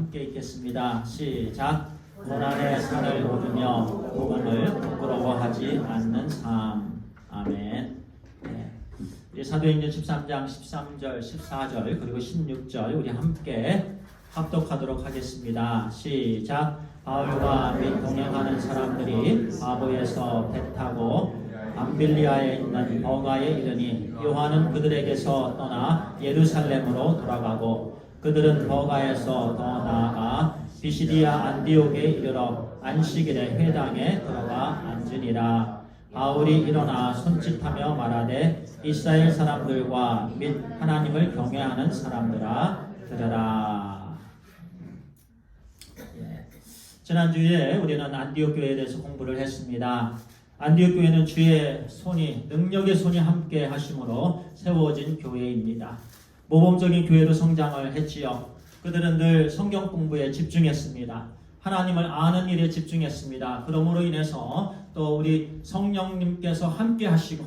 함께 읽겠습니다. 시작. 고난의 산을 오르며 복음을 부끄러워하지 않는 삶. 아멘. 우리 사도행전 13장 13절 14절 그리고 16절 우리 함께 합독하도록 하겠습니다. 시작. 바울과 및 동행하는 사람들이 바보에서 배 타고 암빌리아에 있는 버가에 이르니 요한은 그들에게서 떠나 예루살렘으로 돌아가고 그들은 버가에서 더 나아가 비시디아 안디옥에 이르러 안식일에 회당에 들어가 앉으니라. 바울이 일어나 손짓하며 말하되 이스라엘 사람들과 및 하나님을 경외하는 사람들아 들으라. 지난주에 우리는 안디옥 교회에 대해서 공부를 했습니다. 안디옥 교회는 주의 손이 능력의 손이 함께 하심으로 세워진 교회입니다. 모범적인 교회로 성장을 했지요. 그들은 늘 성경 공부에 집중했습니다. 하나님을 아는 일에 집중했습니다. 그러므로 인해서 또 우리 성령님께서 함께 하시고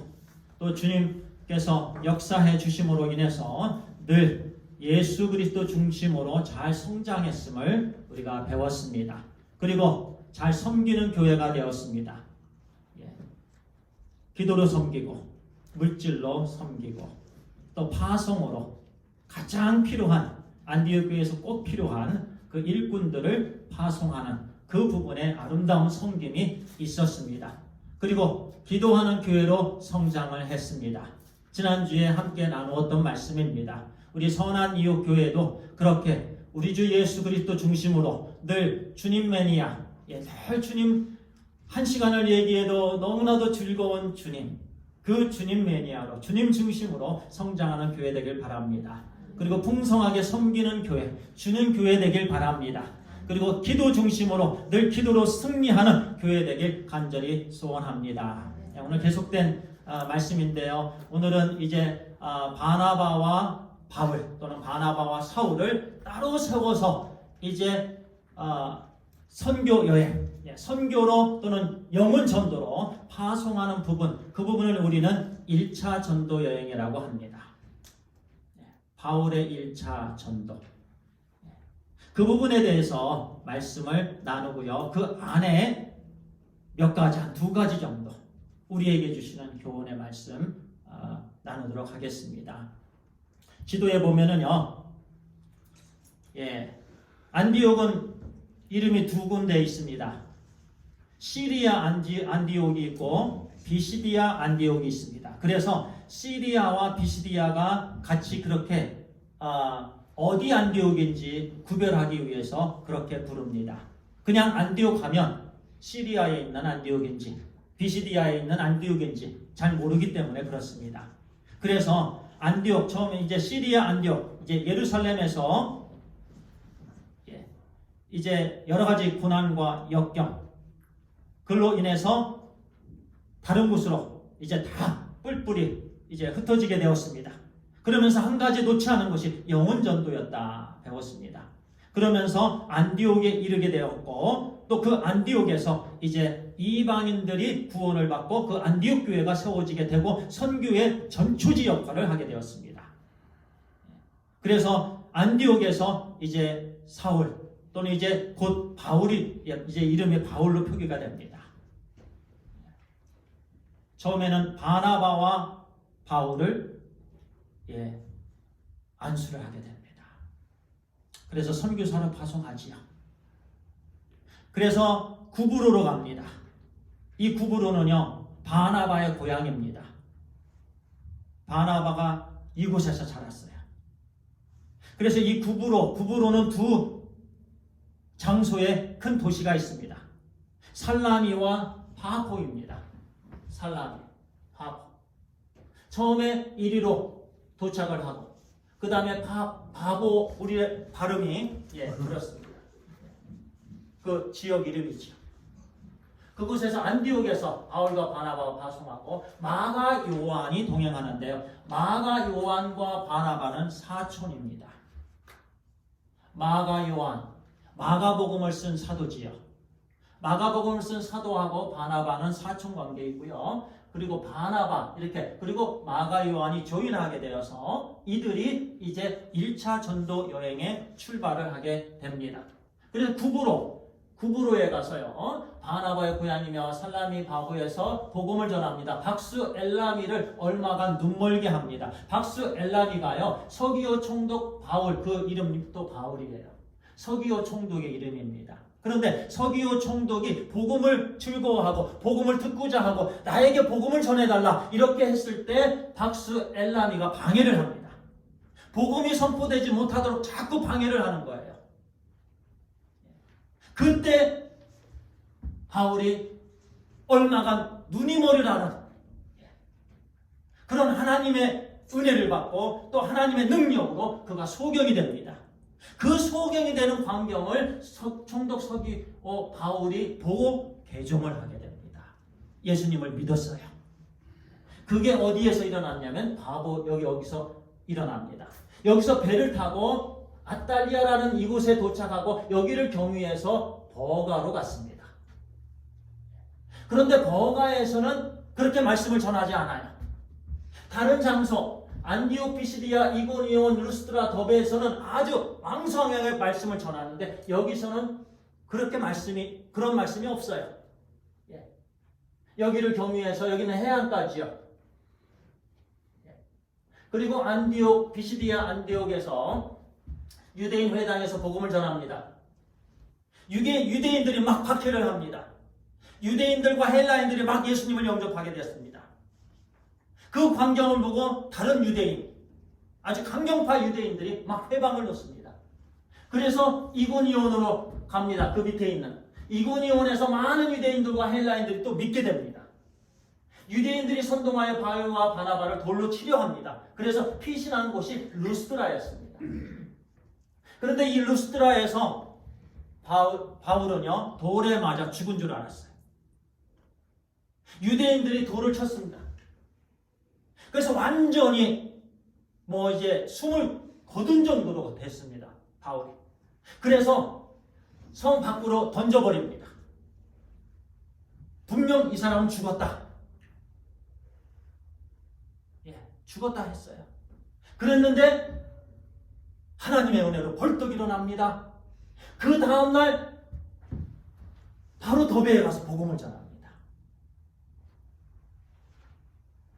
또 주님께서 역사해 주심으로 인해서 늘 예수 그리스도 중심으로 잘 성장했음을 우리가 배웠습니다. 그리고 잘 섬기는 교회가 되었습니다. 기도로 섬기고 물질로 섬기고 또 파송으로 가장 필요한 안디옥 교회에서 꼭 필요한 그 일꾼들을 파송하는 그 부분에 아름다운 섬김이 있었습니다. 그리고 기도하는 교회로 성장을 했습니다. 지난주에 함께 나누었던 말씀입니다. 우리 선한 이웃 교회도 그렇게 우리 주 예수 그리스도 중심으로 늘 주님 매니아, 늘 주님 한 시간을 얘기해도 너무나도 즐거운 주님, 그 주님 매니아로 주님 중심으로 성장하는 교회 되길 바랍니다. 그리고 풍성하게 섬기는 교회, 주는 교회 되길 바랍니다. 그리고 기도 중심으로 늘 기도로 승리하는 교회 되길 간절히 소원합니다. 오늘 계속된 말씀인데요. 오늘은 이제 바나바와 바울 또는 바나바와 사울을 따로 세워서 이제 선교 여행, 선교로 또는 영혼 전도로 파송하는 부분, 그 부분을 우리는 1차 전도 여행이라고 합니다. 바울의 1차 전도. 그 부분에 대해서 말씀을 나누고요. 그 안에 몇 가지, 한 두 가지 정도 우리에게 주시는 교훈의 말씀 나누도록 하겠습니다. 지도에 보면은요, 안디옥은 이름이 두 군데 있습니다. 시리아 안디옥이 있고 비시디아 안디옥이 있습니다. 그래서 시리아와 비시디아가 같이 그렇게 어디 안디옥인지 구별하기 위해서 그렇게 부릅니다. 그냥 안디옥 하면 시리아에 있는 안디옥인지 비시디아에 있는 안디옥인지 잘 모르기 때문에 그렇습니다. 그래서 안디옥, 처음에 이제 시리아 안디옥, 이제 예루살렘에서 이제 여러 가지 고난과 역경, 그로 인해서 다른 곳으로 이제 다 뿔뿔이 이제 흩어지게 되었습니다. 그러면서 한 가지 놓지 않은 것이 영혼 전도였다 배웠습니다. 그러면서 안디옥에 이르게 되었고 또 그 안디옥에서 이제 이방인들이 구원을 받고 그 안디옥 교회가 세워지게 되고 선교의 전초지 역할을 하게 되었습니다. 그래서 안디옥에서 이제 사울 또는 이제 곧 바울이 이제 이름이 바울로 표기가 됩니다. 처음에는 바나바와 바울을 안수를 하게 됩니다. 그래서 선교사로 파송하지요. 그래서 구브로로 갑니다. 이 구브로는요 바나바의 고향입니다. 바나바가 이곳에서 자랐어요. 그래서 이 구브로는 두 장소에 큰 도시가 있습니다. 살라미와 파포입니다. 살라미, 파포. 처음에 이리로 도착을 하고 그 다음에 바보, 우리의 발음이 그렇습니다. 그 지역 이름이죠. 그곳에서 안디옥에서 바울과 바나바와 파송하고 마가 요한이 동행하는데요. 마가 요한과 바나바는 사촌입니다. 마가 요한, 마가복음을 쓴 사도지요. 마가복음을 쓴 사도하고 바나바는 사촌 관계이고요. 그리고 바나바 이렇게 그리고 마가 요한이 조인하게 되어서 이들이 이제 1차 전도 여행에 출발을 하게 됩니다. 그래서 구브로에 가서요. 바나바의 고향이며 살라미 바구에서 복음을 전합니다. 박수 엘라미를 얼마간 눈멀게 합니다. 박수 엘라미가요. 서기오 총독 바울 그 이름도 바울이에요. 서기오 총독의 이름입니다. 그런데 서기오 총독이 복음을 즐거워하고 복음을 듣고자 하고 나에게 복음을 전해달라 이렇게 했을 때 박수 엘라미가 방해를 합니다. 복음이 선포되지 못하도록 자꾸 방해를 하는 거예요. 그때 바울이 얼마간 눈이 머리라는 그런 하나님의 은혜를 받고 또 하나님의 능력으로 그가 소경이 됩니다. 그 소경이 되는 광경을 총독 서기오 바울이 보고 개종을 하게 됩니다. 예수님을 믿었어요. 그게 어디에서 일어났냐면 여기서 일어납니다. 여기서 배를 타고 아탈리아라는 이곳에 도착하고 여기를 경유해서 버가로 갔습니다. 그런데 버가에서는 그렇게 말씀을 전하지 않아요. 다른 장소 안디옥 피시디아 이고니온 루스트라 더베에서는 아주 왕성하게 말씀을 전하는데 여기서는 그런 말씀이 없어요. 여기를 경유해서 여기는 해안가지요. 그리고 안디옥 피시디아 안디옥에서 유대인 회당에서 복음을 전합니다. 유대인들이 막 박해를 합니다. 유대인들과 헬라인들이 막 예수님을 영접하게 되었습니다. 그 광경을 보고 다른 유대인, 아주 강경파 유대인들이 막 회방을 놓습니다. 그래서 이고니온으로 갑니다. 그 밑에 있는 이고니온에서 많은 유대인들과 헬라인들이 또 믿게 됩니다. 유대인들이 선동하여 바울과 바나바를 돌로 치려합니다. 그래서 피신한 곳이 루스드라였습니다. 그런데 이 루스드라에서 바울은요 돌에 맞아 죽은 줄 알았어요. 유대인들이 돌을 쳤습니다. 그래서 완전히 이제 숨을 거둔 정도로 됐습니다. 바울이. 그래서 성 밖으로 던져버립니다. 분명 이 사람은 죽었다. 죽었다 했어요. 그랬는데 하나님의 은혜로 벌떡 일어납니다. 그 다음날 바로 더베에 가서 복음을 전합니다.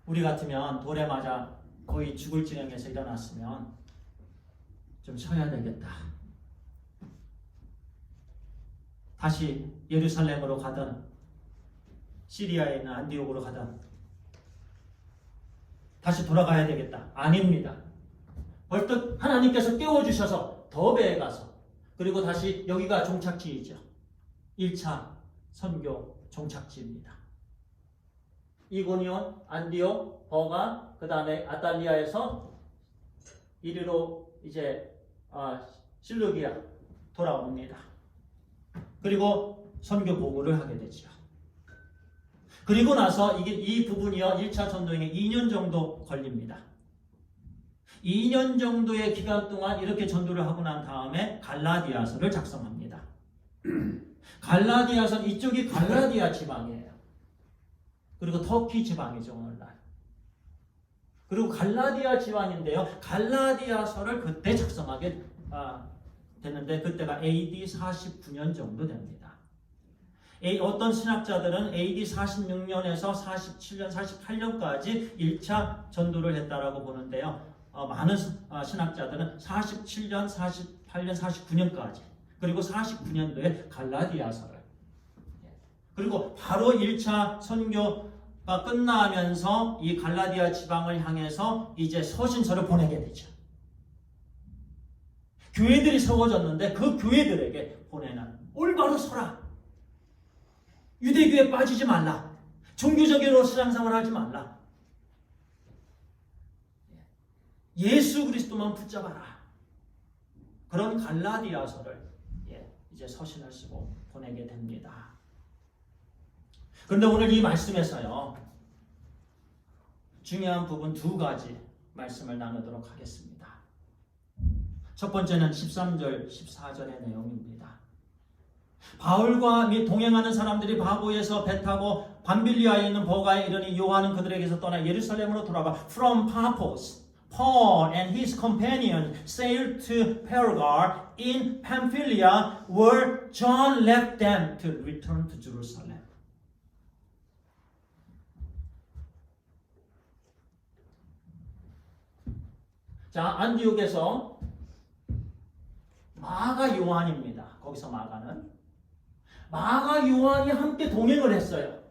우리 같으면 돌에 맞아 거의 죽을 지경에서 일어났으면 좀 쉬어야 되겠다. 다시 예루살렘으로 가든 시리아에 있는 안디옥으로 가든 다시 돌아가야 되겠다. 아닙니다. 벌떡 하나님께서 깨워주셔서 더베에 가서 그리고 다시 여기가 종착지이죠. 1차 선교 종착지입니다. 이고니온, 안디옥, 버가, 그 다음에 아탈리아에서 이리로 이제 실루기아 돌아옵니다. 그리고 선교 보고를 하게 되죠. 그리고 나서 이 부분이요 1차 전도행에 2년 정도 걸립니다. 2년 정도의 기간 동안 이렇게 전도를 하고 난 다음에 갈라디아서를 작성합니다. 갈라디아서는 이쪽이 갈라디아 지방이에요. 그리고 터키 지방이죠 오늘날. 그리고 갈라디아 지방인데요. 갈라디아서를 그때 작성하게 됐는데 그때가 AD 49년 정도 됩니다. 어떤 신학자들은 AD 46년에서 47년, 48년까지 1차 전도를 했다라고 보는데요. 많은 신학자들은 47년, 48년, 49년까지 그리고 49년도에 갈라디아서를 그리고 바로 1차 선교가 끝나면서 이 갈라디아 지방을 향해서 이제 서신서를 보내게 되죠. 교회들이 세워졌는데 그 교회들에게 보내는 올바로 서라. 유대교에 빠지지 말라. 종교적으로 신앙생활 하지 말라. 예수 그리스도만 붙잡아라. 그런 갈라디아서를 이제 서신을 쓰고 보내게 됩니다. 그런데 오늘 이 말씀에서요. 중요한 부분 두 가지 말씀을 나누도록 하겠습니다. 첫 번째는 13절, 14절의 내용입니다. 바울과 동행하는 사람들이 바보에서 배 타고 밤빌리아에 있는 버가에 이르니 요한은 그들에게서 떠나 예루살렘으로 돌아가 From Paphos, Paul and his companions sailed to Perga in Pamphylia, where John left them to return to Jerusalem. 자, 안디옥에서 마가 요한입니다. 거기서 마가 요한이 함께 동행을 했어요.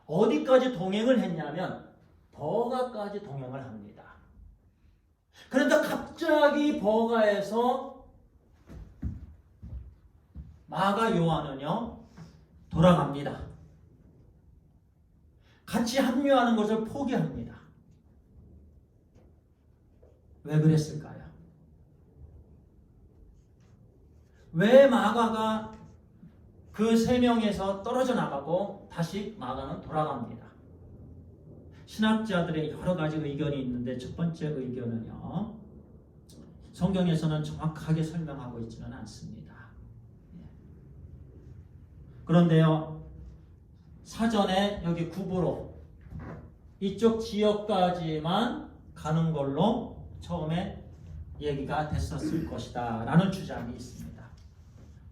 어디까지 동행을 했냐면 버가까지 동행을 합니다. 그런데 갑자기 버가에서 마가 요한은요 돌아갑니다. 같이 합류하는 것을 포기합니다. 왜 그랬을까요? 왜 마가가 그 세 명에서 떨어져 나가고 다시 마가는 돌아갑니다. 신학자들의 여러 가지 의견이 있는데 첫 번째 의견은요, 성경에서는 정확하게 설명하고 있지는 않습니다. 그런데요, 사전에 여기 구부로 이쪽 지역까지만 가는 걸로 처음에 얘기가 됐었을 것이다 라는 주장이 있습니다.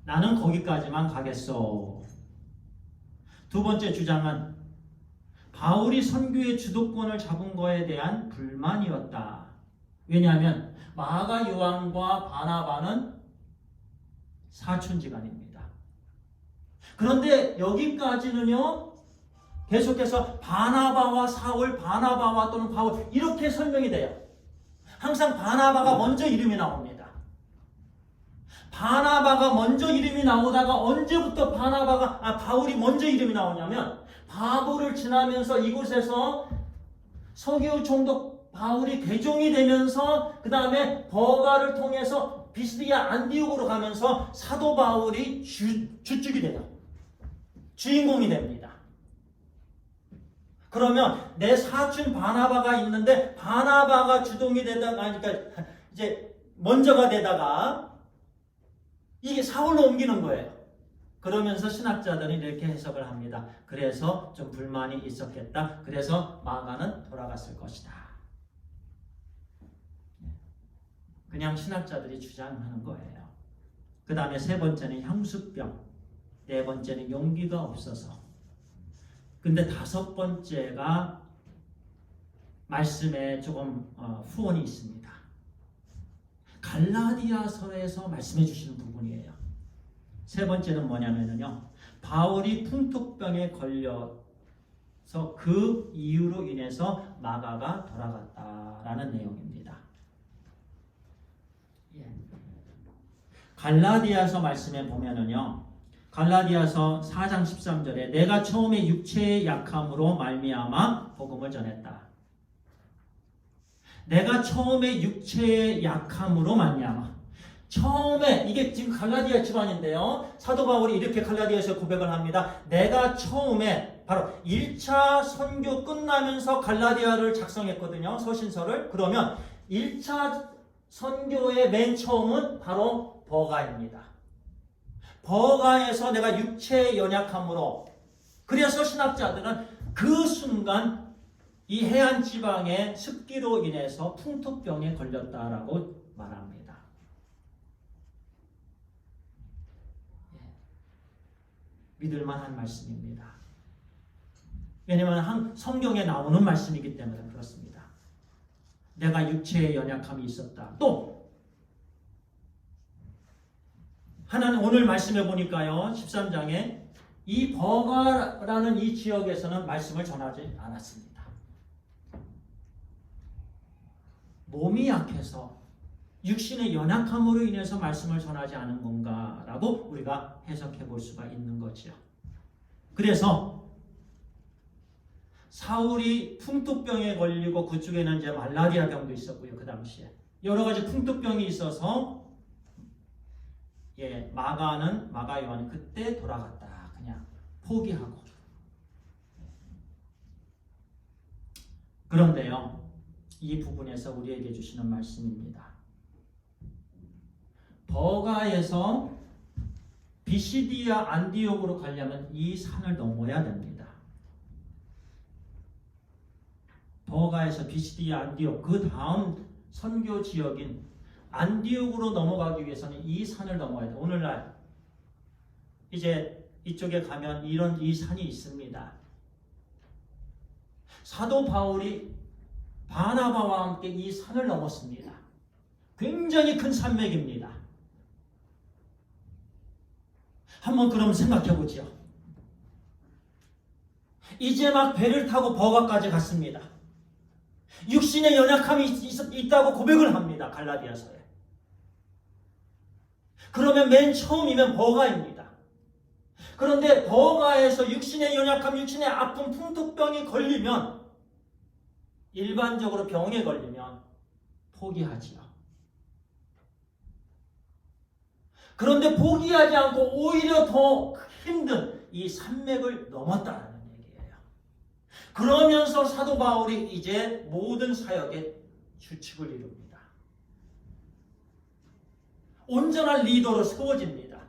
나는 거기까지만 가겠소. 두 번째 주장은 바울이 선교의 주도권을 잡은 거에 대한 불만이었다. 왜냐하면 마가 요한과 바나바는 사촌지간입니다. 그런데 여기까지는요 계속해서 바나바와 사울, 바나바와 또는 바울 이렇게 설명이 돼요. 항상 바나바가 먼저 이름이 나옵니다. 바나바가 먼저 이름이 나오다가 언제부터 바울이 먼저 이름이 나오냐면 바울을 지나면서 이곳에서 서기의 총독 바울이 개종이 되면서 그 다음에 버가를 통해서 비스디아 안디옥으로 가면서 사도 바울이 주축이 돼요. 주인공이 됩니다. 그러면 내 사촌 바나바가 있는데 바나바가 주동이 되다가 그러니까 이제 먼저가 되다가 이게 사울로 옮기는 거예요. 그러면서 신학자들은 이렇게 해석을 합니다. 그래서 좀 불만이 있었겠다. 그래서 마가는 돌아갔을 것이다. 그냥 신학자들이 주장하는 거예요. 그 다음에 세 번째는 향수병, 네 번째는 용기가 없어서. 근데 다섯 번째가 말씀에 조금 후원이 있습니다. 갈라디아서에서 말씀해 주시는 부분이에요. 세 번째는 뭐냐면요, 바울이 풍토병에 걸려서 그 이유로 인해서 마가가 돌아갔다라는 내용입니다. 갈라디아서 말씀에 보면은요, 갈라디아서 4장 13절에 내가 처음에 육체의 약함으로 말미암아 복음을 전했다. 내가 처음에 육체의 약함으로 말미암아. 처음에 이게 지금 갈라디아 집안인데요. 사도 바울이 이렇게 갈라디아에서 고백을 합니다. 내가 처음에 바로 1차 선교 끝나면서 갈라디아를 작성했거든요. 서신서를. 그러면 1차 선교의 맨 처음은 바로 버가입니다. 버가에서 내가 육체의 연약함으로, 그래서 신학자들은 그 순간 이 해안 지방의 습기로 인해서 풍토병에 걸렸다라고 말합니다. 믿을만한 말씀입니다. 왜냐하면 성경에 나오는 말씀이기 때문에 그렇습니다. 내가 육체의 연약함이 있었다. 또 하나는 오늘 말씀해 보니까요, 13장에 이 버가라는 이 지역에서는 말씀을 전하지 않았습니다. 몸이 약해서 육신의 연약함으로 인해서 말씀을 전하지 않은 건가라고 우리가 해석해 볼 수가 있는 거지요. 그래서 사울이 풍토병에 걸리고 그쪽에는 이제 말라리아 병도 있었고요. 그 당시에 여러 가지 풍토병이 있어서 마가 요한은 그때 돌아갔다. 그냥 포기하고. 그런데요, 이 부분에서 우리에게 주시는 말씀입니다. 버가에서 비시디아 안디옥으로 가려면 이 산을 넘어야 됩니다. 버가에서 비시디아 안디옥, 그 다음 선교 지역인 안디옥으로 넘어가기 위해서는 이 산을 넘어야 돼요. 오늘날 이제 이쪽에 가면 이 산이 있습니다. 사도 바울이 바나바와 함께 이 산을 넘었습니다. 굉장히 큰 산맥입니다. 한번 그럼 생각해 보죠. 이제 막 배를 타고 버가까지 갔습니다. 육신의 연약함이 있다고 고백을 합니다. 갈라디아서에. 그러면 맨 처음이면 버가입니다. 그런데 버가에서 육신의 연약함, 육신의 아픔, 풍토병이 걸리면, 일반적으로 병에 걸리면 포기하지요. 그런데 포기하지 않고 오히려 더 힘든 이 산맥을 넘었다는 얘기예요. 그러면서 사도 바울이 이제 모든 사역의 주축을 이룹니다. 온전한 리더로 세워집니다.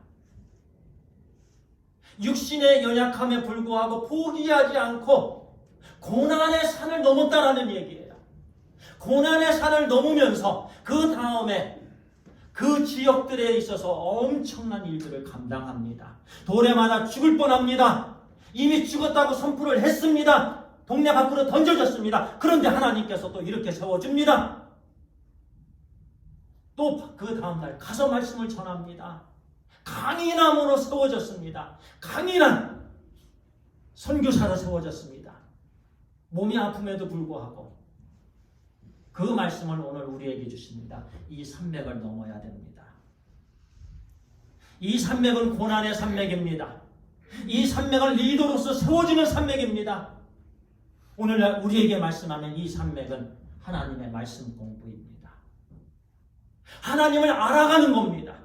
육신의 연약함에 불구하고 포기하지 않고 고난의 산을 넘었다라는 얘기예요. 고난의 산을 넘으면서 그 다음에 그 지역들에 있어서 엄청난 일들을 감당합니다. 도래마다 죽을 뻔합니다. 이미 죽었다고 선포를 했습니다. 동네 밖으로 던져졌습니다. 그런데 하나님께서 또 이렇게 세워줍니다. 또 그 다음날 가서 말씀을 전합니다. 강인함으로 세워졌습니다. 강인한 선교사로 세워졌습니다. 몸이 아픔에도 불구하고 그 말씀을 오늘 우리에게 주십니다. 이 산맥을 넘어야 됩니다. 이 산맥은 고난의 산맥입니다. 이 산맥은 리더로서 세워지는 산맥입니다. 오늘날 우리에게 말씀하는 이 산맥은 하나님의 말씀 공부입니다. 하나님을 알아가는 겁니다.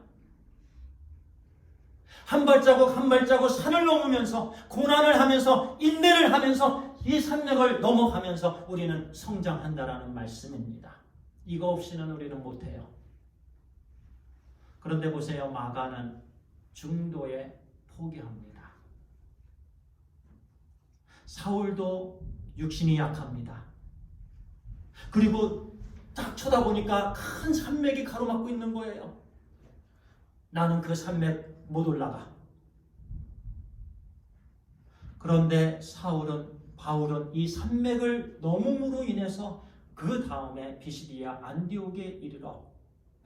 한 발자국 한 발자국 산을 넘으면서 고난을 하면서 인내를 하면서 이 산맥을 넘어가면서 우리는 성장한다라는 말씀입니다. 이거 없이는 우리는 못해요. 그런데 보세요. 마가는 중도에 포기합니다. 사울도 육신이 약합니다. 그리고 딱 쳐다보니까 큰 산맥이 가로막고 있는 거예요. 나는 그 산맥 못 올라가. 그런데 바울은 이 산맥을 넘음으로 인해서 그 다음에 비시디아 안디옥에 이르러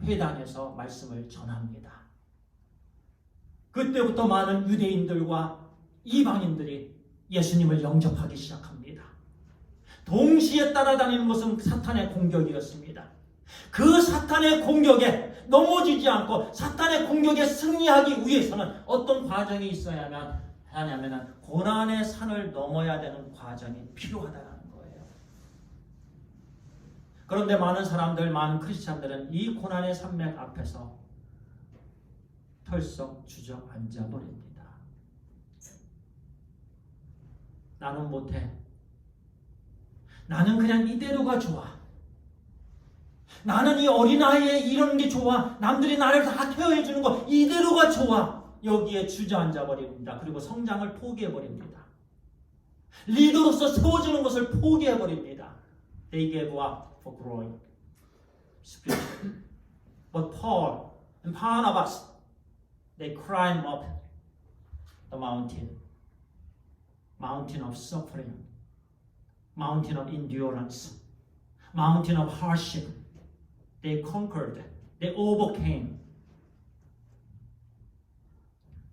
회당에서 말씀을 전합니다. 그때부터 많은 유대인들과 이방인들이 예수님을 영접하기 시작합니다. 동시에 따라다니는 것은 사탄의 공격이었습니다. 그 사탄의 공격에 넘어지지 않고 사탄의 공격에 승리하기 위해서는 어떤 과정이 있어야 하냐면 고난의 산을 넘어야 되는 과정이 필요하다는 거예요. 그런데 많은 크리스찬들은 이 고난의 산맥 앞에서 털썩 주저앉아 버립니다. 나는 못해. 나는 그냥 이대로가 좋아. 나는 이 어린아이에 이런 게 좋아. 남들이 나를 다 케어해 주는 거 이대로가 좋아. 여기에 주저앉아 버립니다. 그리고 성장을 포기해 버립니다. 리더로서 세워주는 것을 포기해 버립니다. They gave up for growing spiritually. But Paul and Barnabas, they climbed up the mountain of suffering, mountain of endurance, mountain of hardship. They conquered, they overcame.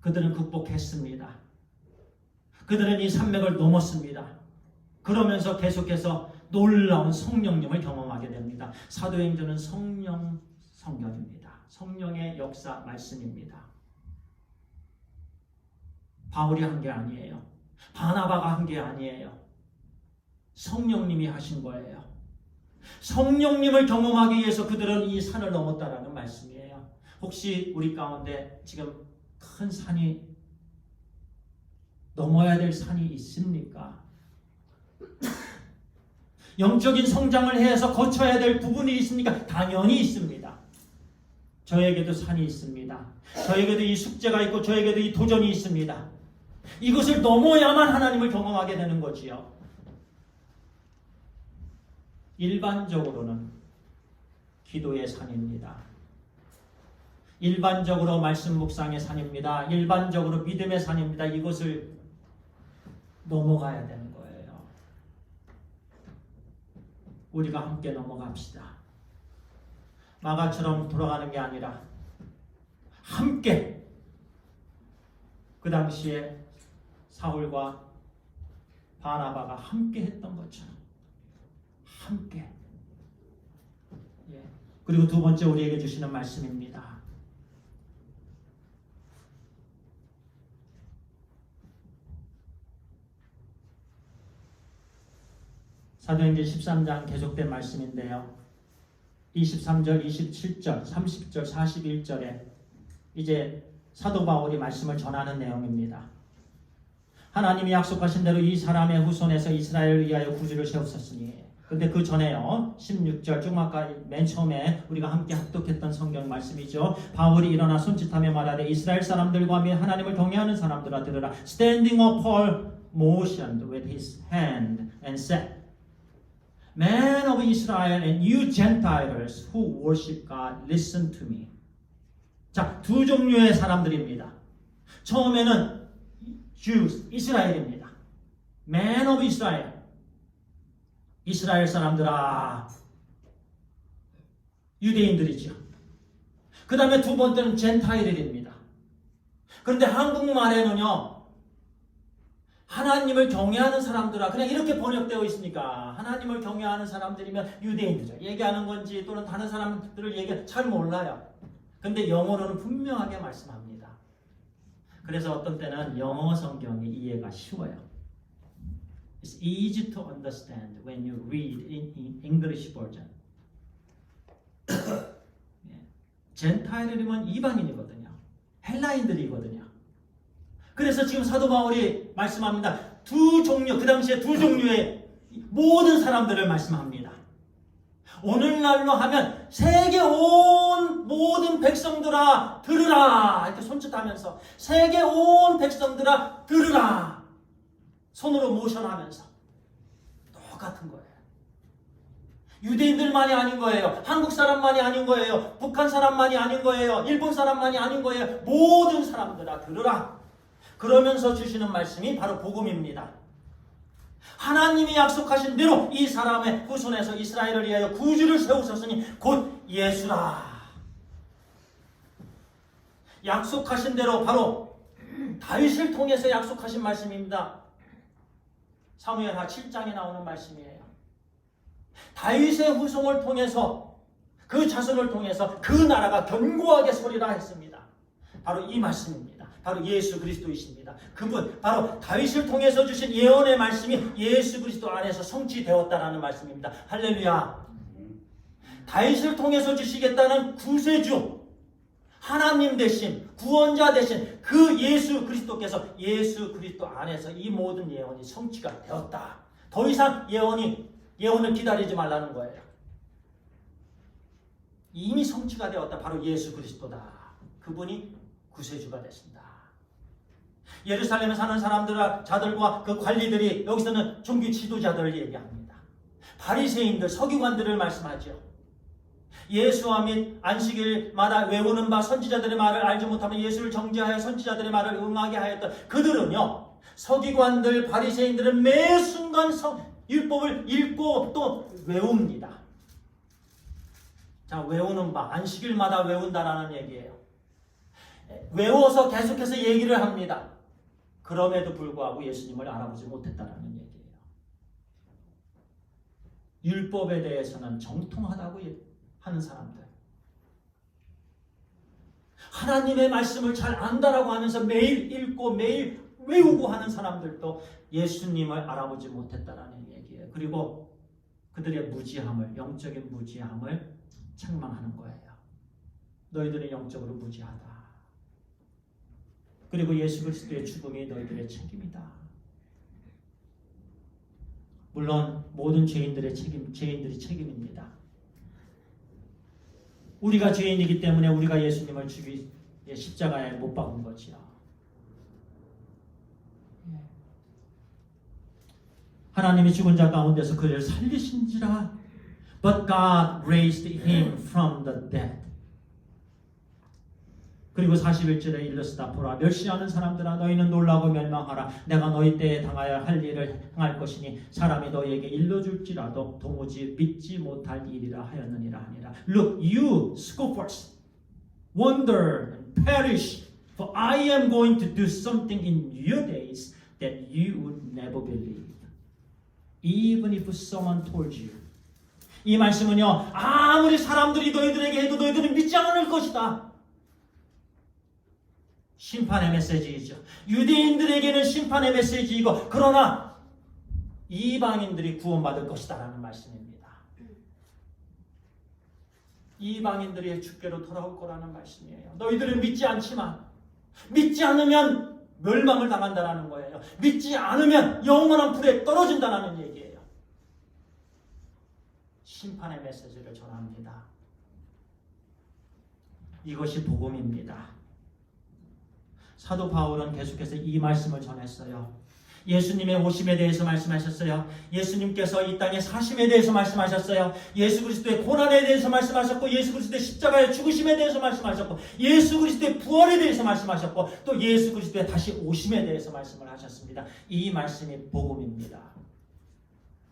그들은 극복했습니다. 그들은 이 산맥을 넘었습니다. 그러면서 계속해서 놀라운 성령님을 경험하게 됩니다. 사도행전은 성령 성경입니다. 성령의 역사 말씀입니다. 바울이 한 게 아니에요. 바나바가 한 게 아니에요. 성령님이 하신 거예요. 성령님을 경험하기 위해서 그들은 이 산을 넘었다라는 말씀이에요. 혹시 우리 가운데 지금 큰 산이 넘어야 될 산이 있습니까? 영적인 성장을 해서 거쳐야 될 부분이 있습니까? 당연히 있습니다. 저에게도 산이 있습니다. 저에게도 이 숙제가 있고 저에게도 이 도전이 있습니다. 이것을 넘어야만 하나님을 경험하게 되는 거지요. 일반적으로는 기도의 산입니다. 일반적으로 말씀 묵상의 산입니다. 일반적으로 믿음의 산입니다. 이것을 넘어가야 되는 거예요. 우리가 함께 넘어갑시다. 마가처럼 돌아가는 게 아니라 함께 그 당시에 사울과 바나바가 함께 했던 것처럼 함께. 예. 그리고 두 번째 우리에게 주시는 말씀입니다. 사도행전 13장 계속된 말씀인데요. 23절, 27절, 30절, 41절에 이제 사도 바울이 말씀을 전하는 내용입니다. 하나님이 약속하신 대로 이 사람의 후손에서 이스라엘을 위하여 구주를 세우셨으니. 근데 그 전에요. 16절 좀 아까 맨 처음에 우리가 함께 합독했던 성경 말씀이죠. 바울이 일어나 손짓하며 말하되 이스라엘 사람들과 및 하나님을 경외하는 사람들아 들으라. Standing up, Paul motioned with his hand and said, Men of Israel and you Gentiles who worship God, listen to me. 자, 두 종류의 사람들입니다. 처음에는 Jews, 이스라엘입니다. Man of Israel. 이스라엘 사람들아. 유대인들이죠. 그 다음에 두 번째는 젠타일입니다. 그런데 한국말에는요. 하나님을 경외하는 사람들아. 그냥 이렇게 번역되어 있으니까 하나님을 경외하는 사람들이면 유대인들이죠. 얘기하는 건지 또는 다른 사람들을 잘 몰라요. 근데 영어로는 분명하게 말씀합니다. 그래서 어떤 때는 영어 성경이 이해가 쉬워요. It's easy to understand when you read in English version. 젠타일이면 이방인이거든요. 헬라인들이거든요. 그래서 지금 사도 바울이 말씀합니다. 두 종류, 그 당시에 두 종류의 모든 사람들을 말씀합니다. 오늘날로 하면 세계 온 모든 백성들아 들으라. 이렇게 손짓하면서 세계 온 백성들아 들으라. 손으로 모션하면서 똑같은 거예요. 유대인들만이 아닌 거예요. 한국 사람만이 아닌 거예요. 북한 사람만이 아닌 거예요. 일본 사람만이 아닌 거예요. 모든 사람들아 들으라. 그러면서 주시는 말씀이 바로 복음입니다. 하나님이 약속하신 대로 이 사람의 후손에서 이스라엘을 위하여 구주를 세우셨으니 곧 예수라. 약속하신 대로 바로 다윗을 통해서 약속하신 말씀입니다. 사무엘하 7장에 나오는 말씀이에요. 다윗의 후손을 통해서 그 자손을 통해서 그 나라가 견고하게 서리라 했습니다. 바로 이 말씀입니다. 바로 예수 그리스도이십니다. 그분 바로 다윗을 통해서 주신 예언의 말씀이 예수 그리스도 안에서 성취되었다라는 말씀입니다. 할렐루야. 다윗을 통해서 주시겠다는 구세주 하나님 대신 구원자 대신 그 예수 그리스도께서 예수 그리스도 안에서 이 모든 예언이 성취가 되었다. 더 이상 예언을 기다리지 말라는 거예요. 이미 성취가 되었다. 바로 예수 그리스도다. 그분이 구세주가 되신다. 예루살렘에 사는 자들과 그 관리들이 여기서는 종교 지도자들을 얘기합니다. 바리새인들, 서기관들을 말씀하죠. 예수와 및 안식일마다 외우는 바 선지자들의 말을 알지 못하면 예수를 정죄하여 선지자들의 말을 응하게 하였던 그들은요. 서기관들, 바리새인들은 매 순간 율법을 읽고 또 외웁니다. 자, 외우는 바, 안식일마다 외운다라는 얘기예요. 외워서 계속해서 얘기를 합니다. 그럼에도 불구하고 예수님을 알아보지 못했다라는 얘기예요. 율법에 대해서는 정통하다고 하는 사람들. 하나님의 말씀을 잘 안다라고 하면서 매일 읽고 매일 외우고 하는 사람들도 예수님을 알아보지 못했다라는 얘기예요. 그리고 그들의 무지함을, 영적인 무지함을 책망하는 거예요. 너희들은 영적으로 무지하다. 그리고 예수 그리스도의 죽음이 너희들의 책임이다. 물론 모든 죄인들이 책임입니다. 우리가 죄인이기 때문에 우리가 예수님을 십자가에 못 박은 거지요. 하나님이 죽은 자 가운데서 그를 살리신지라. But God raised him from the dead. 그리고 41절에 일러스다 보라 멸시하는 사람들아 너희는 놀라고 멸망하라. 내가 너희 때에 당하여 할 일을 행할 것이니 사람이 너희에게 일러줄지라도 도무지 믿지 못할 일이라 하였느니라 하니라. Look, you scoffers, wonder and perish, for I am going to do something in your days that you would never believe. Even if someone told you. 이 말씀은요, 아무리 사람들이 너희들에게 해도 너희들은 믿지 않을 것이다. 심판의 메시지이죠. 유대인들에게는 심판의 메시지이고, 그러나 이방인들이 구원받을 것이다라는 말씀입니다. 이방인들이 주께로 돌아올 거라는 말씀이에요. 너희들은 믿지 않지만, 믿지 않으면 멸망을 당한다라는 거예요. 믿지 않으면 영원한 불에 떨어진다라는 얘기예요. 심판의 메시지를 전합니다. 이것이 복음입니다. 사도 바울은 계속해서 이 말씀을 전했어요. 예수님의 오심에 대해서 말씀하셨어요. 예수님께서 이 땅에 사심에 대해서 말씀하셨어요. 예수 그리스도의 고난에 대해서 말씀하셨고, 예수 그리스도의 십자가의 죽으심에 대해서 말씀하셨고, 예수 그리스도의 부활에 대해서 말씀하셨고, 또 예수 그리스도의 다시 오심에 대해서 말씀을 하셨습니다. 이 말씀이 복음입니다.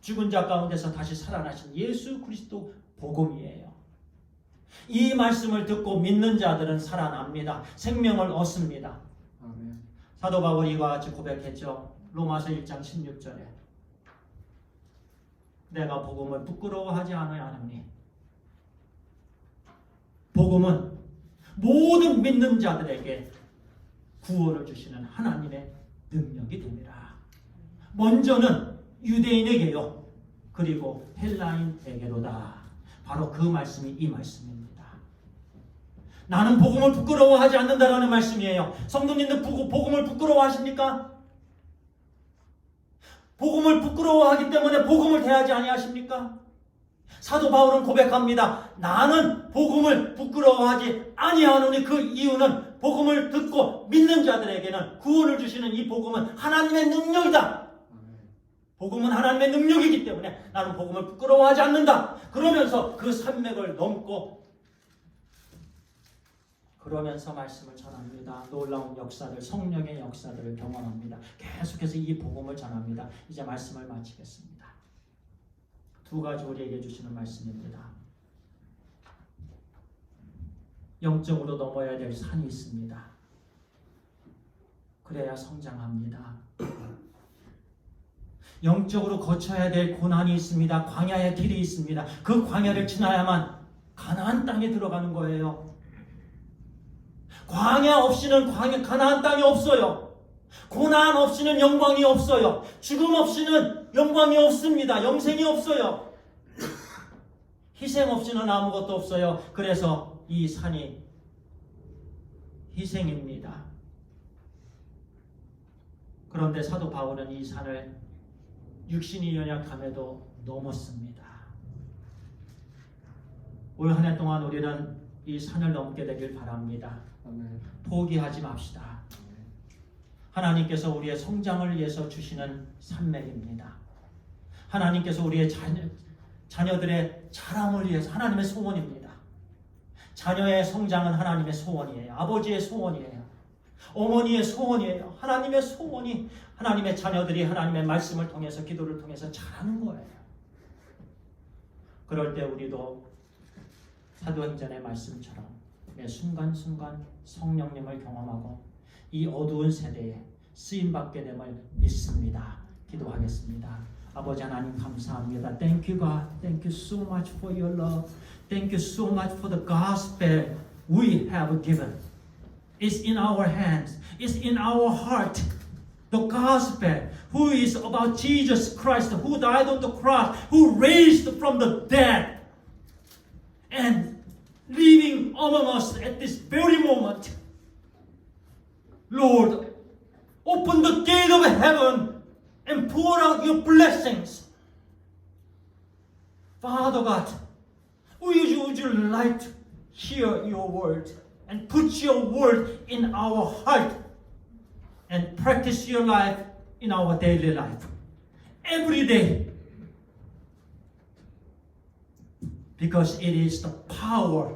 죽은 자 가운데서 다시 살아나신 예수 그리스도 복음이에요. 이 말씀을 듣고 믿는 자들은 살아납니다. 생명을 얻습니다. 사도 바울이 이와 같이 고백했죠. 로마서 1장 16절에 내가 복음을 부끄러워하지 않아야 하느니 복음은 모든 믿는 자들에게 구원을 주시는 하나님의 능력이 됩니다. 먼저는 유대인에게요. 그리고 헬라인에게로다. 바로 그 말씀이 이 말씀입니다. 나는 복음을 부끄러워하지 않는다라는 말씀이에요. 성도님들 복음을 부끄러워하십니까? 복음을 부끄러워하기 때문에 복음을 대하지 아니하십니까? 사도 바울은 고백합니다. 나는 복음을 부끄러워하지 아니하노니 그 이유는 복음을 듣고 믿는 자들에게는 구원을 주시는 이 복음은 하나님의 능력이다. 복음은 하나님의 능력이기 때문에 나는 복음을 부끄러워하지 않는다. 그러면서 그 산맥을 넘고 그러면서 말씀을 전합니다. 놀라운 역사를, 성령의 역사들을 경험합니다. 계속해서 이 복음을 전합니다. 이제 말씀을 마치겠습니다. 두 가지 우리에게 주시는 말씀입니다. 영적으로 넘어야 될 산이 있습니다. 그래야 성장합니다. 영적으로 거쳐야 될 고난이 있습니다. 광야의 길이 있습니다. 그 광야를 지나야만 가나안 땅에 들어가는 거예요. 광야 없이는 가나안 땅이 없어요. 고난 없이는 영광이 없어요. 죽음 없이는 영광이 없습니다. 영생이 없어요. 희생 없이는 아무것도 없어요. 그래서 이 산이 희생입니다. 그런데 사도 바울은 이 산을 육신이 연약함에도 넘었습니다. 올 한 해 동안 우리는 이 산을 넘게 되길 바랍니다. 포기하지 맙시다. 하나님께서 우리의 성장을 위해서 주시는 산맥입니다. 하나님께서 우리의 자녀들의 자랑을 위해서 하나님의 소원입니다. 자녀의 성장은 하나님의 소원이에요. 아버지의 소원이에요. 어머니의 소원이에요. 하나님의 소원이 하나님의 자녀들이 하나님의 말씀을 통해서 기도를 통해서 자라는 거예요. 그럴 때 우리도 사도행전의 말씀처럼 순간순간 성령님을 경험하고 이 어두운 세대에 쓰임받게 됨을 믿습니다. 기도하겠습니다. 아버지 하나님 감사합니다. Thank you God. Thank you so much for your love. Thank you so much for the gospel we have given. It's in our hands. It's in our heart. The gospel, who is about Jesus Christ, who died on the cross, who raised from the dead, and living among us at this very moment. Lord, open the gate of heaven and pour out your blessings. Father God, would you like to hear your word and put your word in our heart and practice your life in our daily life. Every day. Because it is the power,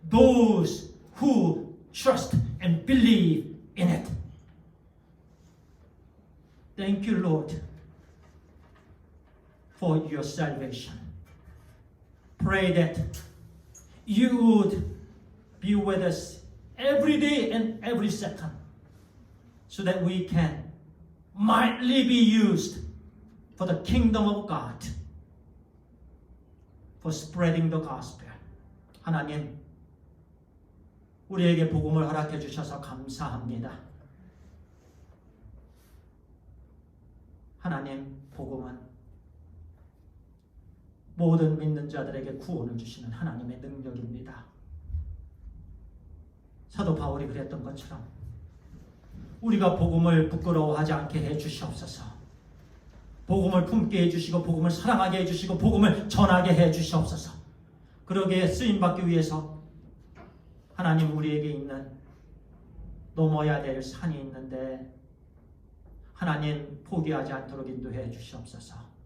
those who trust and believe in it. Thank you, Lord, for your salvation. Pray that you would be with us every day and every second so that we can mightily be used for the kingdom of God, for spreading the gospel. 하나님, 우리에게 복음을 허락해 주셔서 감사합니다. 하나님, 복음은 모든 믿는 자들에게 구원을 주시는 하나님의 능력입니다. 사도 바울이 그랬던 것처럼 우리가 복음을 부끄러워하지 않게 해 주시옵소서. 복음을 품게 해 주시고 복음을 사랑하게 해 주시고 복음을 전하게 해 주시옵소서. 그러기에 쓰임받기 위해서 하나님 우리에게 있는 넘어야 될 산이 있는데 하나님 포기하지 않도록 인도해 주시옵소서.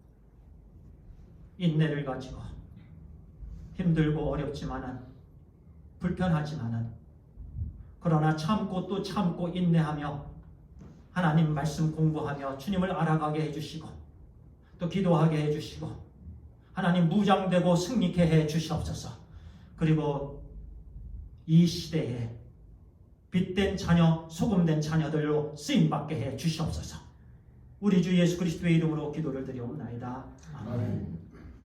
인내를 가지고 힘들고 어렵지만은 불편하지만은 그러나 참고 또 참고 인내하며 하나님 말씀 공부하며 주님을 알아가게 해주시고 또 기도하게 해주시고 하나님 무장되고 승리케 해주시옵소서. 그리고 이 시대에 빛된 자녀, 소금된 자녀들로 쓰임받게 해주시옵소서. 우리 주 예수 그리스도의 이름으로 기도를 드리옵나이다. 아멘.